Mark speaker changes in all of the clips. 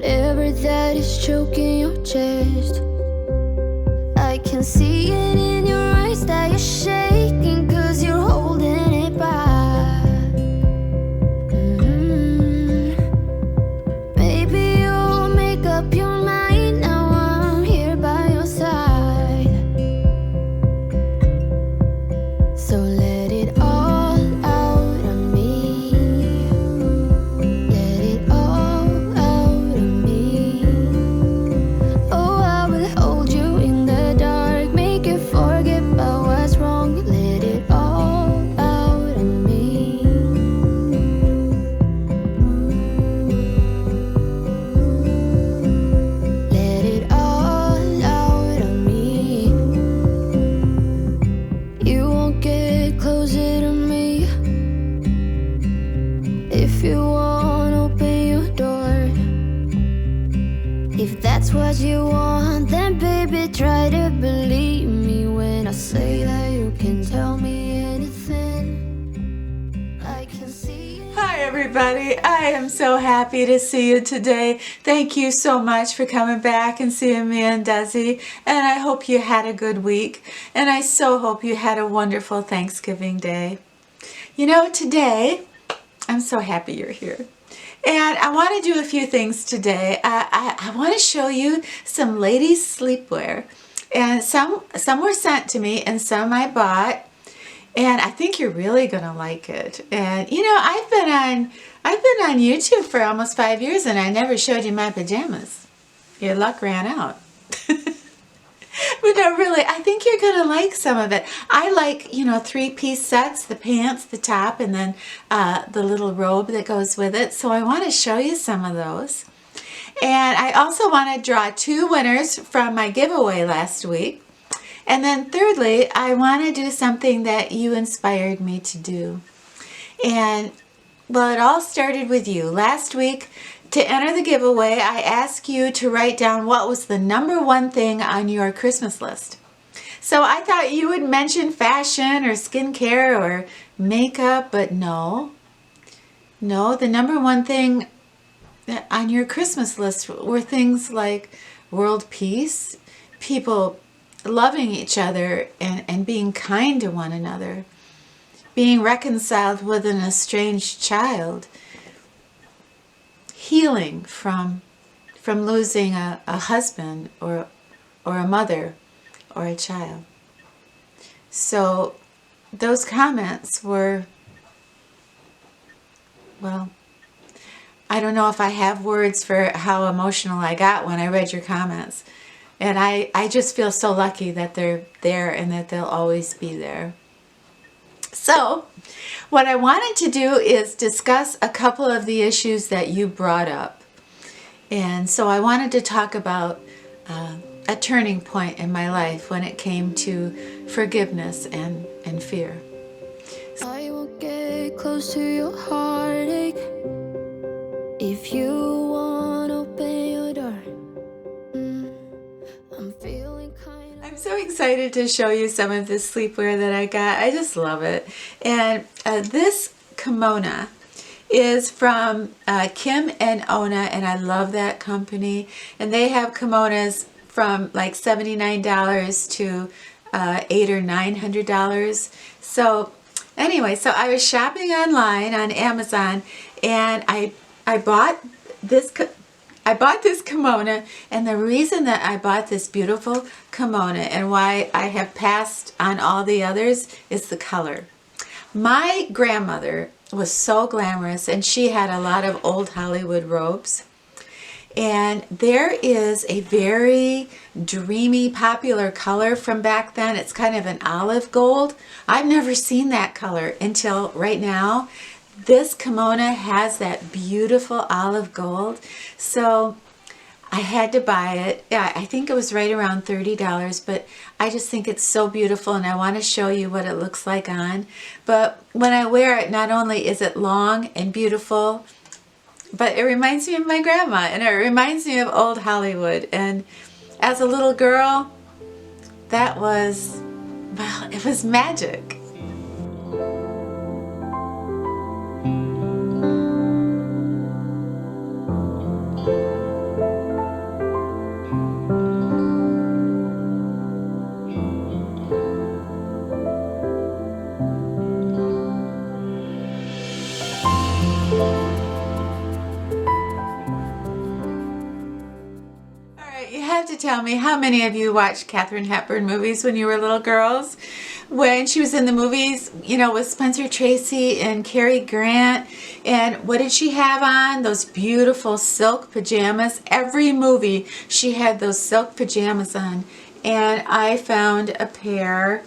Speaker 1: whatever that is choking your chest. I can see it in your eyes that you're shaking, 'cause you're holding it back. Maybe you'll make up your mind, now I'm here by your side. So let it all out of me. Let it all out of me. Oh, I will hold you in the dark, make you forget about what's wrong. Let it all out of me. Let it all out of me. You won't get closer to me if you won't open your door. If that's what you want, then baby, try to believe me when I say that you can tell me anything. I can see it.
Speaker 2: Hi everybody, I am so happy to see you today. Thank you so much for coming back and seeing me and Desi, and I hope you had a good week, and I so hope you had a wonderful Thanksgiving Day. You know, today, I'm so happy you're here. And I want to do a few things today. I want to show you some ladies' sleepwear. And some were sent to me and some I bought. And I think you're really going to like it. And you know, I've been on YouTube for almost 5 years and I never showed you my pajamas. Your luck ran out. But no, really, I think you're going to like some of it. I like, you know, 3-piece sets, the pants, the top, and then the little robe that goes with it. So I want to show you some of those. And I also want to draw 2 winners from my giveaway last week. And then thirdly, I want to do something that you inspired me to do. And, well, it all started with you. Last week, to enter the giveaway, I asked you to write down what was the #1 thing on your Christmas list. So I thought you would mention fashion or skincare or makeup, but no. No, the #1 thing on your Christmas list were things like world peace, people loving each other and being kind to one another, being reconciled with an estranged child, healing from losing a husband or a mother or a child. So those comments were, well, I don't know if I have words for how emotional I got when I read your comments. And I just feel so lucky that they're there and that they'll always be there. So what I wanted to do is discuss a couple of the issues that you brought up. And so I wanted to talk about a turning point in my life when it came to forgiveness and fear.
Speaker 1: I won't get close to your heartache if you won't open your door. I'm feeling kind of...
Speaker 2: I'm so excited to show you some of this sleepwear that I got. I just love it. And this kimono is from KIM+ONO, and I love that company. And they have kimonos from like $79 to $800 or $900. So anyway, so I was shopping online on Amazon, and I bought this kimono, and the reason that I bought this beautiful kimono and why I have passed on all the others is the color. My grandmother was so glamorous, and she had a lot of old Hollywood robes. And there is a very dreamy, popular color from back then. It's kind of an olive gold. I've never seen that color until right now. This kimono has that beautiful olive gold. So I had to buy it. Yeah, I think it was right around $30, but I just think it's so beautiful, and I want to show you what it looks like on. But when I wear it, not only is it long and beautiful, but it reminds me of my grandma, and it reminds me of old Hollywood. And as a little girl, that was, well, it was magic. tell me, how many of you watched Katharine Hepburn movies when you were little girls? When she was in the movies, you know, with Spencer Tracy and Cary Grant, and what did she have on? Those beautiful silk pajamas. Every movie she had those silk pajamas on, and I found a pair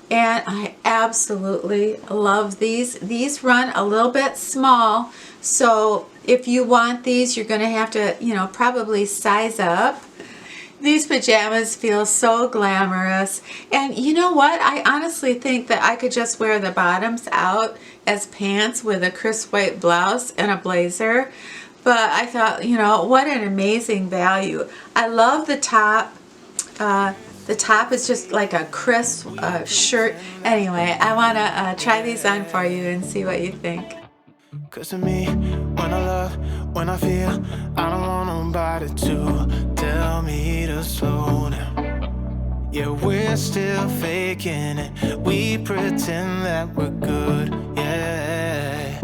Speaker 2: and I absolutely love these. These run a little bit small, so if you want these, you're going to have to, you know, probably size up. These pajamas feel so glamorous, and you know what? I honestly think that I could just wear the bottoms out as pants with a crisp white blouse and a blazer, but I thought, you know, what an amazing value. I love the top. The top is just like a crisp shirt. Anyway, I want to try these on for you and see what you think.
Speaker 3: Cause to me, when I love, when I feel, I don't want nobody to tell me to slow down. Yeah, we're still faking it. We pretend that we're good, yeah.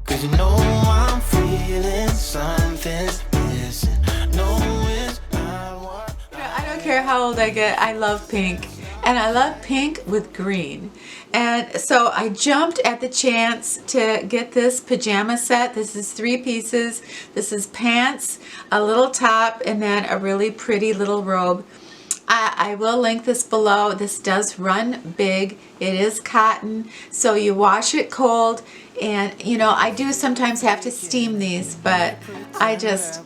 Speaker 3: Cause you know I'm feeling something's missing. No, it's not what
Speaker 2: I don't care how old I get, I love pink. And I love pink with green. And so I jumped at the chance to get this pajama set. This is 3 pieces. This is pants, a little top, and then a really pretty little robe. I will link this below. This does run big. It is cotton, so you wash it cold. And you know, I do sometimes have to steam these, but I just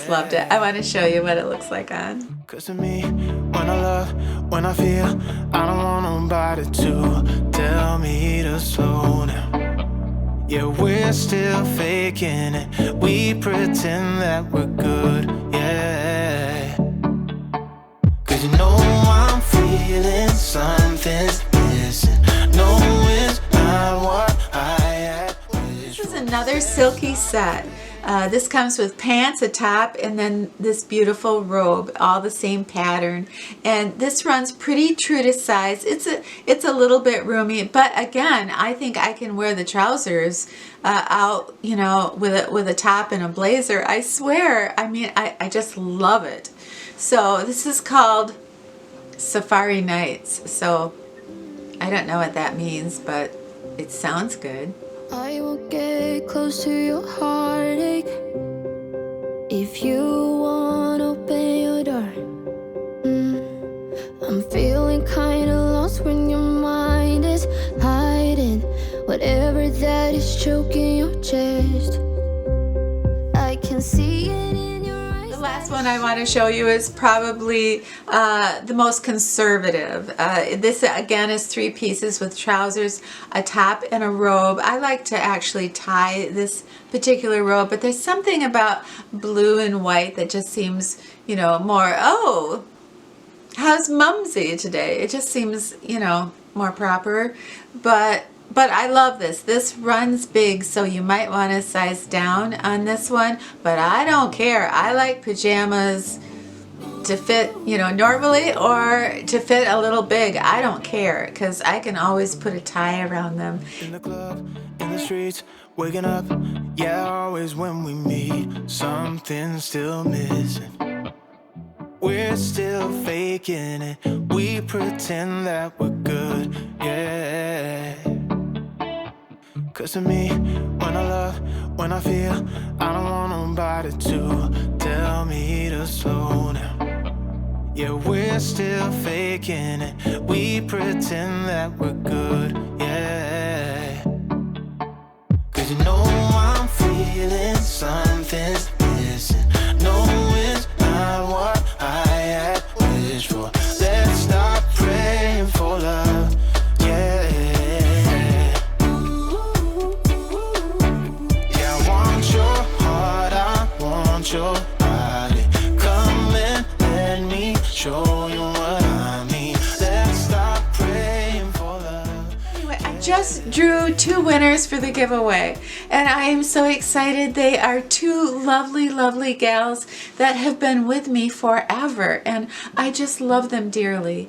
Speaker 2: loved it. I want to show you what it looks like on.
Speaker 3: Cause to me, when I love, when I feel, I don't want nobody to tell me to slow down. Yeah, we're still faking it. We pretend that we're good, yeah. Cause you know I'm feeling something's missing. No, it's not what I had.
Speaker 2: This is another silky set. This comes with pants, a top, and then this beautiful robe, all the same pattern. And this runs pretty true to size. It's a little bit roomy, but again, I think I can wear the trousers out, you know, with a top and a blazer. I swear. I mean, I just love it. So this is called Safari Nights. So I don't know what that means, but it sounds good.
Speaker 1: I will get close to your heartache if you want to open your door. I'm feeling kinda lost when your mind is hiding whatever that is choking your chest. I can see it in your eyes.
Speaker 2: The last one I want to show you is probably the most conservative. This again is 3 pieces with trousers, a top, and a robe. I like to actually tie this particular robe, but there's something about blue and white that just seems, you know, more, oh, how's Mumsy today? It just seems, you know, more proper. But I love this. This runs big, so you might want to size down on this one, but I don't care. I like pajamas to fit, you know, normally or to fit a little big. I don't care, because I can always put a tie around them.
Speaker 3: In the club, in the streets, waking up. Yeah, always when we meet, something's still missing. We're still faking it. We pretend that we're good, yeah. Cause to me, when I love, when I feel, I don't want nobody to tell me to slow down. Yeah, we're still faking it. We pretend that we're good, yeah. Cause you know I'm feeling something's missing. No, it's not what I had wished for. Let's stop praying for love, yeah. Your body, come and let me show you what I mean. Let's stop praying for love.
Speaker 2: Anyway, I just drew 2 winners for the giveaway, and I am so excited. They are 2 lovely, lovely gals that have been with me forever, and I just love them dearly.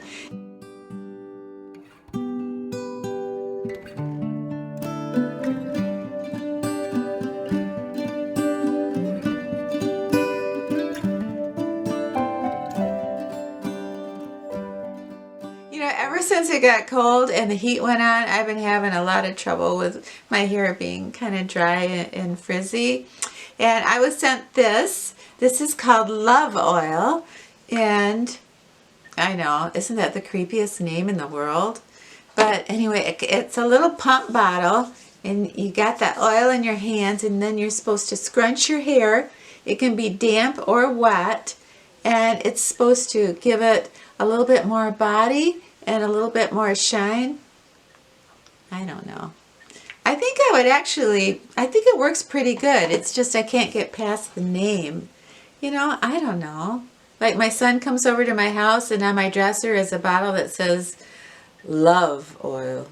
Speaker 2: You know, ever since it got cold and the heat went on, I've been having a lot of trouble with my hair being kind of dry and frizzy. And I was sent this. This is called Love Oil. And I know, isn't that the creepiest name in the world? But anyway, it's a little pump bottle. And you got that oil in your hands, and then you're supposed to scrunch your hair. It can be damp or wet. And it's supposed to give it a little bit more body and a little bit more shine. I don't know. I think it works pretty good. It's just I can't get past the name. You know, I don't know. Like my son comes over to my house and on my dresser is a bottle that says Love Oil.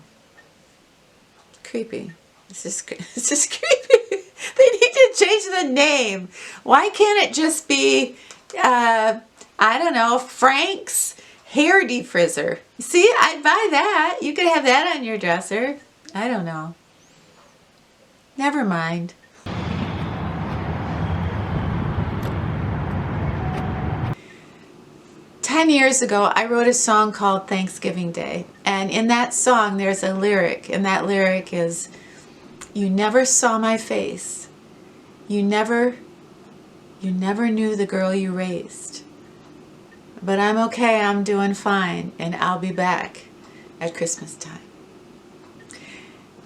Speaker 2: Creepy. It's just creepy. They need to change the name. Why can't it just be, I don't know, Frank's hair defrizzer? See, I'd buy that. You could have that on your dresser. I don't know. Never mind. Ten years ago, I wrote a song called Thanksgiving Day. And in that song, there's a lyric. And that lyric is, you never saw my face. You never knew the girl you raised. But I'm okay, I'm doing fine, and I'll be back at Christmas time.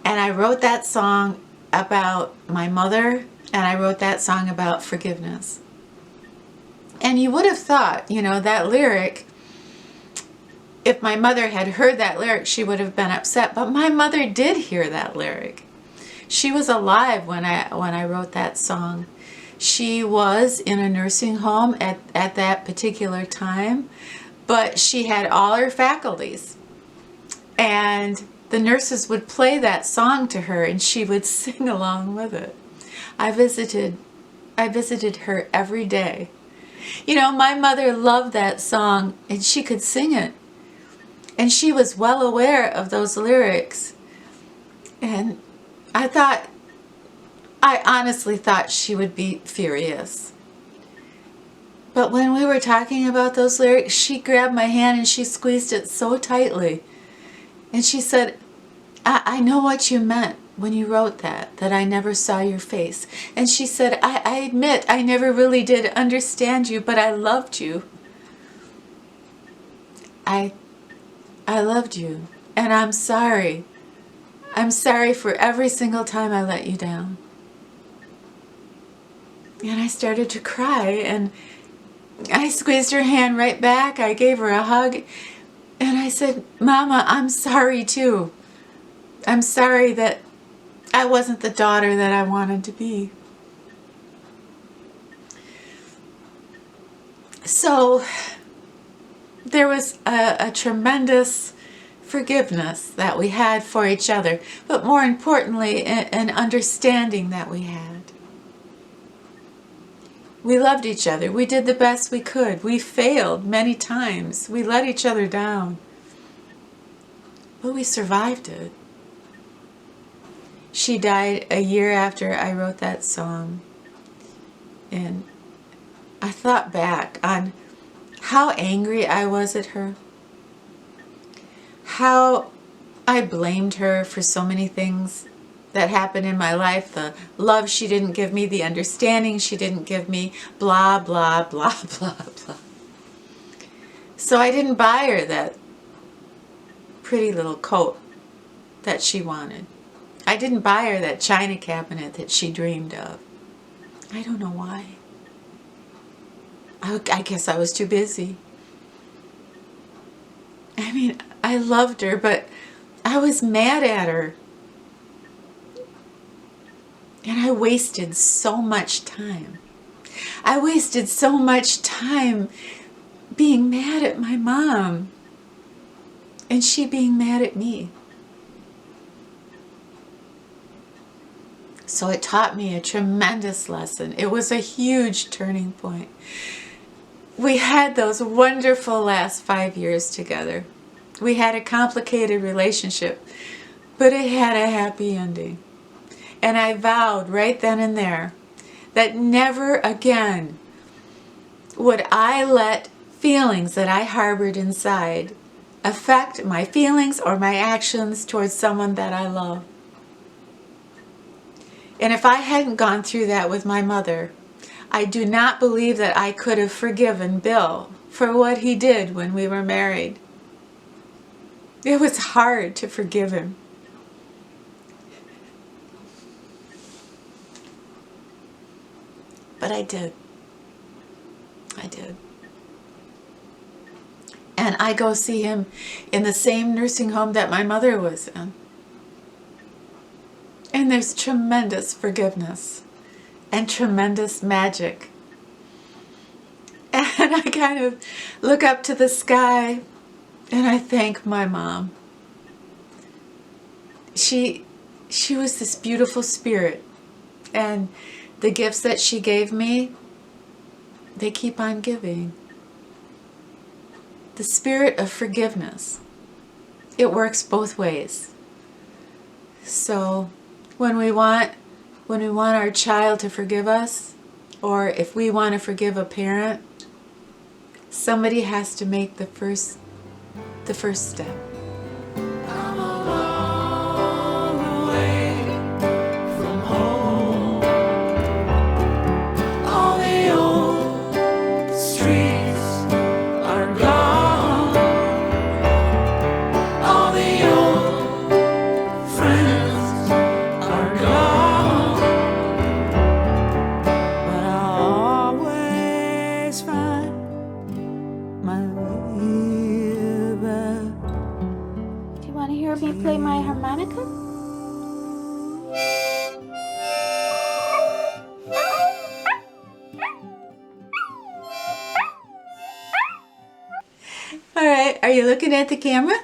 Speaker 2: And I wrote that song about my mother, and I wrote that song about forgiveness. And you would have thought, you know, that lyric, if my mother had heard that lyric, she would have been upset. But my mother did hear that lyric. She was alive when I wrote that song. She was in a nursing home at that particular time, but she had all her faculties. And the nurses would play that song to her and she would sing along with it. I visited her every day. You know, my mother loved that song and she could sing it. And she was well aware of those lyrics. And I honestly thought she would be furious. But when we were talking about those lyrics, she grabbed my hand and she squeezed it so tightly. And she said, I know what you meant when you wrote that I never saw your face. And she said, I admit I never really did understand you, but I loved you. I loved you, and I'm sorry. I'm sorry for every single time I let you down. And I started to cry, and I squeezed her hand right back. I gave her a hug, and I said, Mama, I'm sorry too. I'm sorry that I wasn't the daughter that I wanted to be. So there was a tremendous forgiveness that we had for each other, but more importantly, an understanding that we had. We loved each other. We did the best we could. We failed many times. We let each other down. But we survived it. She died a year after I wrote that song. And I thought back on how angry I was at her. How I blamed her for so many things that happened in my life. The love she didn't give me, the understanding she didn't give me, blah, blah, blah, blah, blah. So I didn't buy her that pretty little coat that she wanted. I didn't buy her that china cabinet that she dreamed of. I don't know why. I guess I was too busy. I mean, I loved her, but I was mad at her. And I wasted so much time. I wasted so much time being mad at my mom. And she being mad at me. So it taught me a tremendous lesson. It was a huge turning point. We had those wonderful last 5 years together. We had a complicated relationship, but it had a happy ending. And I vowed right then and there that never again would I let feelings that I harbored inside affect my feelings or my actions towards someone that I love. And if I hadn't gone through that with my mother, I do not believe that I could have forgiven Bill for what he did when we were married. It was hard to forgive him. But I did. I did. And I go see him in the same nursing home that my mother was in. And there's tremendous forgiveness and tremendous magic. And I kind of look up to the sky and I thank my mom. She was this beautiful spirit, and the gifts that she gave me, they keep on giving. The spirit of forgiveness, it works both ways. So when we want our child to forgive us, or if we want to forgive a parent, somebody has to make the first step.
Speaker 3: I'm a long way from home. All the old streets are gone. All the old friends are gone. But I'll always find my way back.
Speaker 4: Do you want to hear me play my harmonica?
Speaker 2: All right, are you looking at the camera?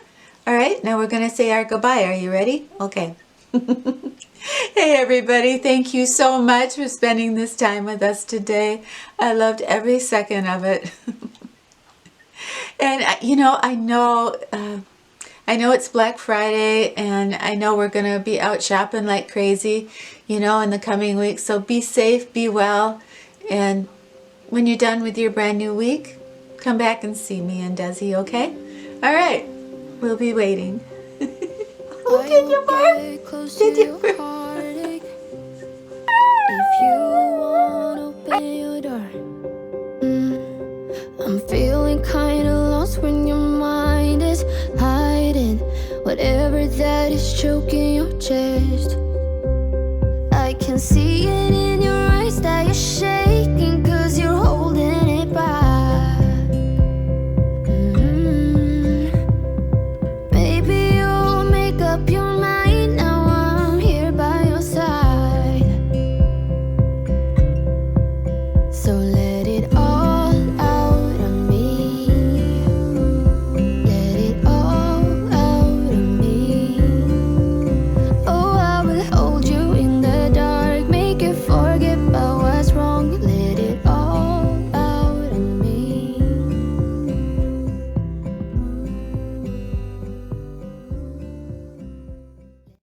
Speaker 2: All right, now we're going to say our goodbye. Are you ready? Okay. Hey everybody, thank you so much for spending this time with us today. I loved every second of it. And I know it's Black Friday, and I know we're going to be out shopping like crazy, in the coming weeks. So be safe, be well, and when you're done with your brand new week, come back and see me and Desi, okay? All right, we'll be waiting. Oh, did you bark? Did you bark?
Speaker 1: If you wanna open your door, I'm feeling kinda lost when your mind is hiding whatever that is choking your chest. I can see it in